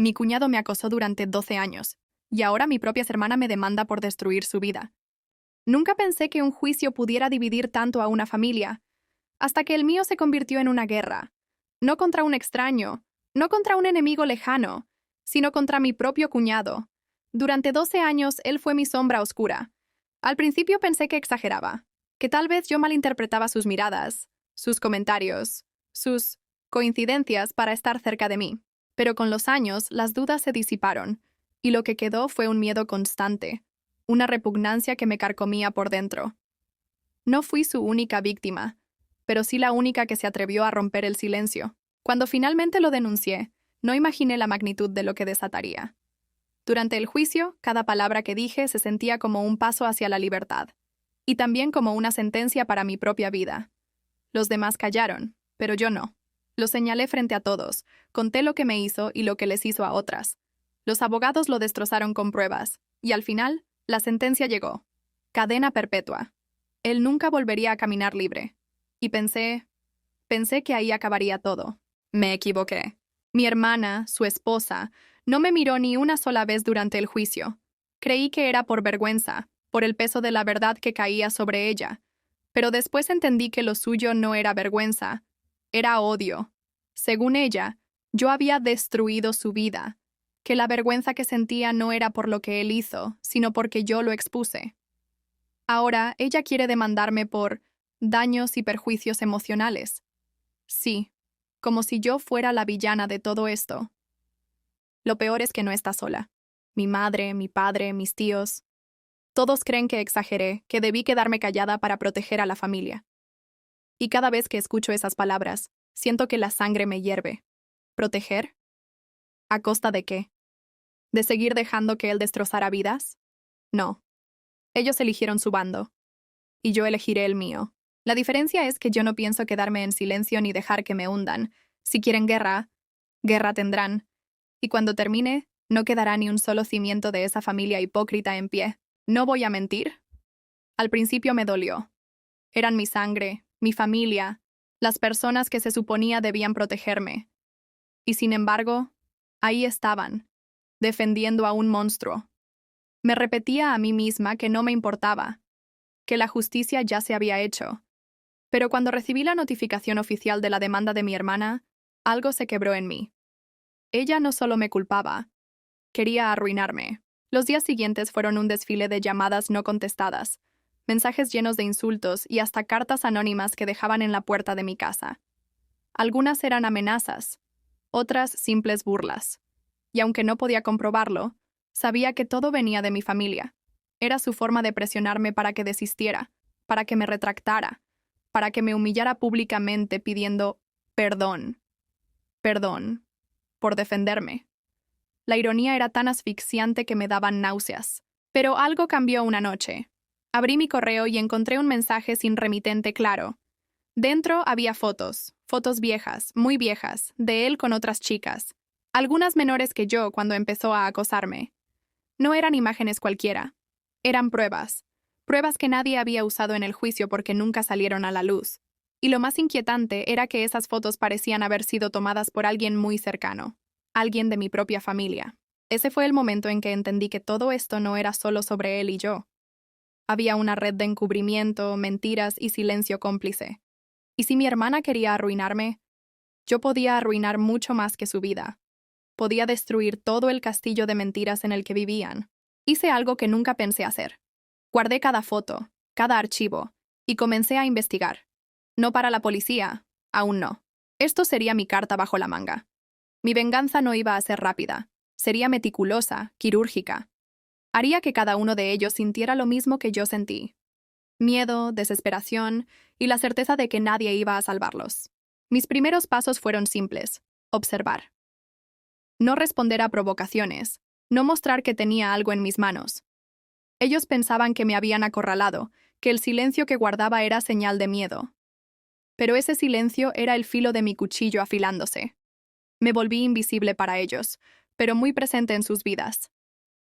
Mi cuñado me acosó durante 12 años, y ahora mi propia hermana me demanda por destruir su vida. Nunca pensé que un juicio pudiera dividir tanto a una familia, hasta que el mío se convirtió en una guerra. No contra un extraño, no contra un enemigo lejano, sino contra mi propio cuñado. Durante 12 años él fue mi sombra oscura. Al principio pensé que exageraba, que tal vez yo malinterpretaba sus miradas, sus comentarios, sus coincidencias para estar cerca de mí. Pero con los años las dudas se disiparon, y lo que quedó fue un miedo constante, una repugnancia que me carcomía por dentro. No fui su única víctima, pero sí la única que se atrevió a romper el silencio. Cuando finalmente lo denuncié, no imaginé la magnitud de lo que desataría. Durante el juicio, cada palabra que dije se sentía como un paso hacia la libertad, y también como una sentencia para mi propia vida. Los demás callaron, pero yo no. Lo señalé frente a todos, conté lo que me hizo y lo que les hizo a otras. Los abogados lo destrozaron con pruebas, y al final, la sentencia llegó. Cadena perpetua. Él nunca volvería a caminar libre. Y pensé que ahí acabaría todo. Me equivoqué. Mi hermana, su esposa, no me miró ni una sola vez durante el juicio. Creí que era por vergüenza, por el peso de la verdad que caía sobre ella. Pero después entendí que lo suyo no era vergüenza, era odio. Según ella, yo había destruido su vida, que la vergüenza que sentía no era por lo que él hizo, sino porque yo lo expuse. Ahora ella quiere demandarme por daños y perjuicios emocionales. Sí, como si yo fuera la villana de todo esto. Lo peor es que no está sola. Mi madre, mi padre, mis tíos. Todos creen que exageré, que debí quedarme callada para proteger a la familia. Y cada vez que escucho esas palabras, siento que la sangre me hierve. ¿Proteger? ¿A costa de qué? ¿De seguir dejando que él destrozara vidas? No. Ellos eligieron su bando, y yo elegiré el mío. La diferencia es que yo no pienso quedarme en silencio ni dejar que me hundan. Si quieren guerra, guerra tendrán. Y cuando termine, no quedará ni un solo cimiento de esa familia hipócrita en pie. No voy a mentir. Al principio me dolió. Eran mi sangre, mi familia, las personas que se suponía debían protegerme. Y sin embargo, ahí estaban, defendiendo a un monstruo. Me repetía a mí misma que no me importaba, que la justicia ya se había hecho. Pero cuando recibí la notificación oficial de la demanda de mi hermana, algo se quebró en mí. Ella no solo me culpaba, quería arruinarme. Los días siguientes fueron un desfile de llamadas no contestadas, mensajes llenos de insultos y hasta cartas anónimas que dejaban en la puerta de mi casa. Algunas eran amenazas, otras simples burlas. Y aunque no podía comprobarlo, sabía que todo venía de mi familia. Era su forma de presionarme para que desistiera, para que me retractara, para que me humillara públicamente pidiendo perdón, perdón, por defenderme. La ironía era tan asfixiante que me daban náuseas. Pero algo cambió una noche. Abrí mi correo y encontré un mensaje sin remitente claro. Dentro había fotos, fotos viejas, muy viejas, de él con otras chicas, algunas menores que yo cuando empezó a acosarme. No eran imágenes cualquiera, eran pruebas, pruebas que nadie había usado en el juicio porque nunca salieron a la luz. Y lo más inquietante era que esas fotos parecían haber sido tomadas por alguien muy cercano, alguien de mi propia familia. Ese fue el momento en que entendí que todo esto no era solo sobre él y yo. Había una red de encubrimiento, mentiras y silencio cómplice. Y si mi hermana quería arruinarme, yo podía arruinar mucho más que su vida. Podía destruir todo el castillo de mentiras en el que vivían. Hice algo que nunca pensé hacer. Guardé cada foto, cada archivo, y comencé a investigar. No para la policía, aún no. Esto sería mi carta bajo la manga. Mi venganza no iba a ser rápida, sería meticulosa, quirúrgica. Haría que cada uno de ellos sintiera lo mismo que yo sentí. Miedo, desesperación y la certeza de que nadie iba a salvarlos. Mis primeros pasos fueron simples: observar. No responder a provocaciones, no mostrar que tenía algo en mis manos. Ellos pensaban que me habían acorralado, que el silencio que guardaba era señal de miedo. Pero ese silencio era el filo de mi cuchillo afilándose. Me volví invisible para ellos, pero muy presente en sus vidas.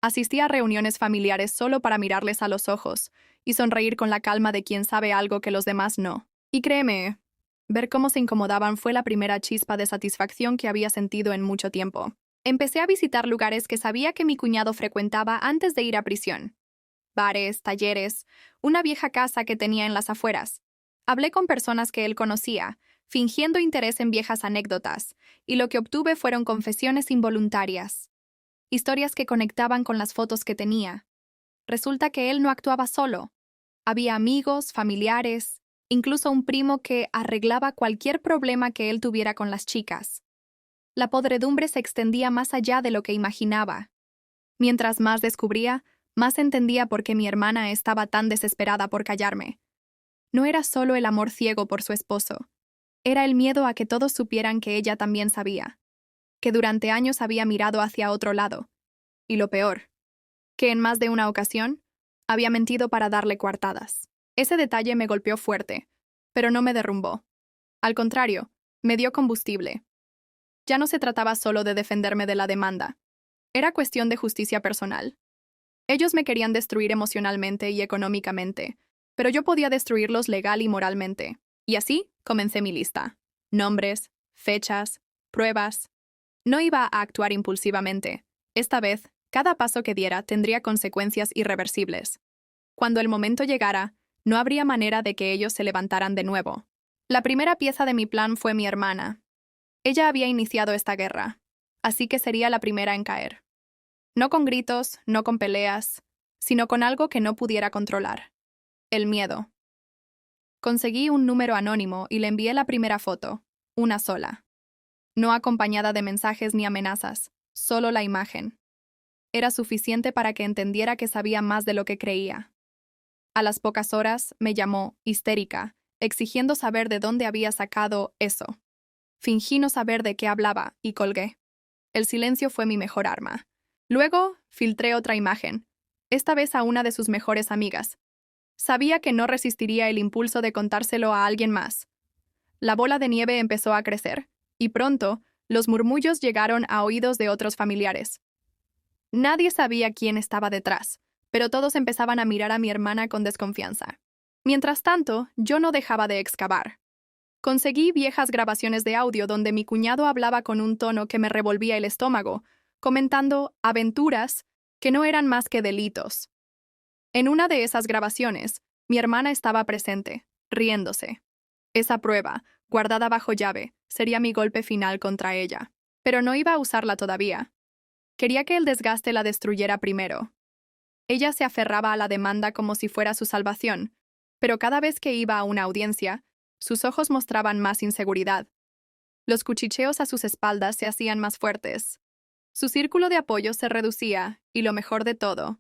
Asistí a reuniones familiares solo para mirarles a los ojos y sonreír con la calma de quien sabe algo que los demás no. Y créeme, ver cómo se incomodaban fue la primera chispa de satisfacción que había sentido en mucho tiempo. Empecé a visitar lugares que sabía que mi cuñado frecuentaba antes de ir a prisión. Bares, talleres, una vieja casa que tenía en las afueras. Hablé con personas que él conocía, fingiendo interés en viejas anécdotas, y lo que obtuve fueron confesiones involuntarias. Historias que conectaban con las fotos que tenía. Resulta que él no actuaba solo. Había amigos, familiares, incluso un primo que arreglaba cualquier problema que él tuviera con las chicas. La podredumbre se extendía más allá de lo que imaginaba. Mientras más descubría, más entendía por qué mi hermana estaba tan desesperada por callarme. No era solo el amor ciego por su esposo. Era el miedo a que todos supieran que ella también sabía, que durante años había mirado hacia otro lado. Y lo peor, que en más de una ocasión había mentido para darle coartadas. Ese detalle me golpeó fuerte, pero no me derrumbó. Al contrario, me dio combustible. Ya no se trataba solo de defenderme de la demanda. Era cuestión de justicia personal. Ellos me querían destruir emocionalmente y económicamente, pero yo podía destruirlos legal y moralmente. Y así comencé mi lista. Nombres, fechas, pruebas. No iba a actuar impulsivamente. Esta vez, cada paso que diera tendría consecuencias irreversibles. Cuando el momento llegara, no habría manera de que ellos se levantaran de nuevo. La primera pieza de mi plan fue mi hermana. Ella había iniciado esta guerra, así que sería la primera en caer. No con gritos, no con peleas, sino con algo que no pudiera controlar. El miedo. Conseguí un número anónimo y le envié la primera foto, una sola. No acompañada de mensajes ni amenazas, solo la imagen. Era suficiente para que entendiera que sabía más de lo que creía. A las pocas horas me llamó, histérica, exigiendo saber de dónde había sacado eso. Fingí no saber de qué hablaba y colgué. El silencio fue mi mejor arma. Luego, filtré otra imagen, esta vez a una de sus mejores amigas. Sabía que no resistiría el impulso de contárselo a alguien más. La bola de nieve empezó a crecer, y pronto, los murmullos llegaron a oídos de otros familiares. Nadie sabía quién estaba detrás, pero todos empezaban a mirar a mi hermana con desconfianza. Mientras tanto, yo no dejaba de excavar. Conseguí viejas grabaciones de audio donde mi cuñado hablaba con un tono que me revolvía el estómago, comentando aventuras que no eran más que delitos. En una de esas grabaciones, mi hermana estaba presente, riéndose. Esa prueba, guardada bajo llave, sería mi golpe final contra ella. Pero no iba a usarla todavía. Quería que el desgaste la destruyera primero. Ella se aferraba a la demanda como si fuera su salvación, pero cada vez que iba a una audiencia, sus ojos mostraban más inseguridad. Los cuchicheos a sus espaldas se hacían más fuertes. Su círculo de apoyo se reducía, y lo mejor de todo,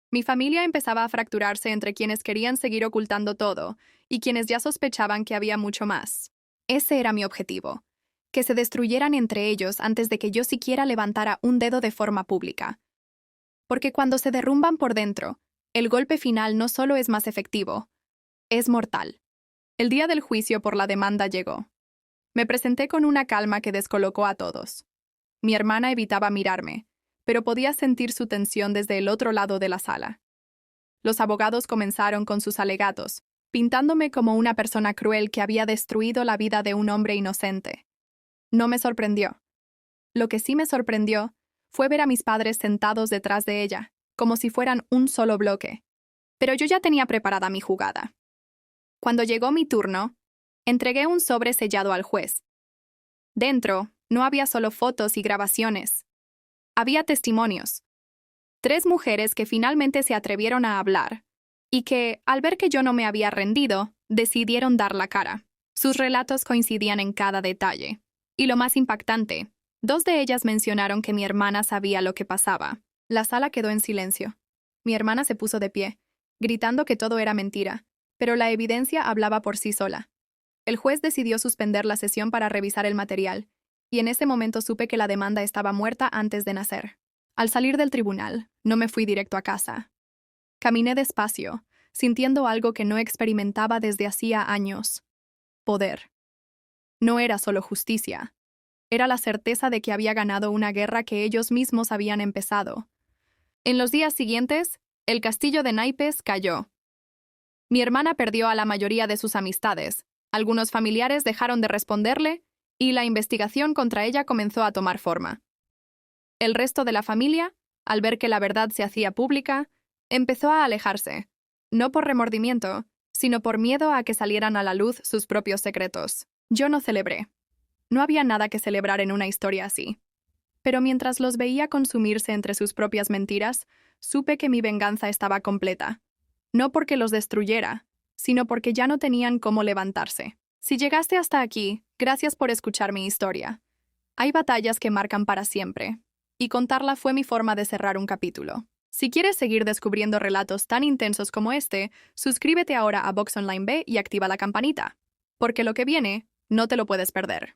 mi familia empezaba a fracturarse entre quienes querían seguir ocultando todo y quienes ya sospechaban que había mucho más. Ese era mi objetivo, que se destruyeran entre ellos antes de que yo siquiera levantara un dedo de forma pública. Porque cuando se derrumban por dentro, el golpe final no solo es más efectivo, es mortal. El día del juicio por la demanda llegó. Me presenté con una calma que descolocó a todos. Mi hermana evitaba mirarme, pero podía sentir su tensión desde el otro lado de la sala. Los abogados comenzaron con sus alegatos, pintándome como una persona cruel que había destruido la vida de un hombre inocente. No me sorprendió. Lo que sí me sorprendió fue ver a mis padres sentados detrás de ella, como si fueran un solo bloque. Pero yo ya tenía preparada mi jugada. Cuando llegó mi turno, entregué un sobre sellado al juez. Dentro, no había solo fotos y grabaciones. Había testimonios. 3 mujeres que finalmente se atrevieron a hablar, y que, al ver que yo no me había rendido, decidieron dar la cara. Sus relatos coincidían en cada detalle. Y lo más impactante, 2 de ellas mencionaron que mi hermana sabía lo que pasaba. La sala quedó en silencio. Mi hermana se puso de pie, gritando que todo era mentira, pero la evidencia hablaba por sí sola. El juez decidió suspender la sesión para revisar el material, y en ese momento supe que la demanda estaba muerta antes de nacer. Al salir del tribunal, no me fui directo a casa. Caminé despacio, sintiendo algo que no experimentaba desde hacía años. Poder. No era solo justicia. Era la certeza de que había ganado una guerra que ellos mismos habían empezado. En los días siguientes, el castillo de naipes cayó. Mi hermana perdió a la mayoría de sus amistades, algunos familiares dejaron de responderle, y la investigación contra ella comenzó a tomar forma. El resto de la familia, al ver que la verdad se hacía pública, empezó a alejarse, no por remordimiento, sino por miedo a que salieran a la luz sus propios secretos. Yo no celebré. No había nada que celebrar en una historia así. Pero mientras los veía consumirse entre sus propias mentiras, supe que mi venganza estaba completa. No porque los destruyera, sino porque ya no tenían cómo levantarse. Si llegaste hasta aquí, gracias por escuchar mi historia. Hay batallas que marcan para siempre, y contarla fue mi forma de cerrar un capítulo. Si quieres seguir descubriendo relatos tan intensos como este, suscríbete ahora a Vox Online B y activa la campanita, porque lo que viene no te lo puedes perder.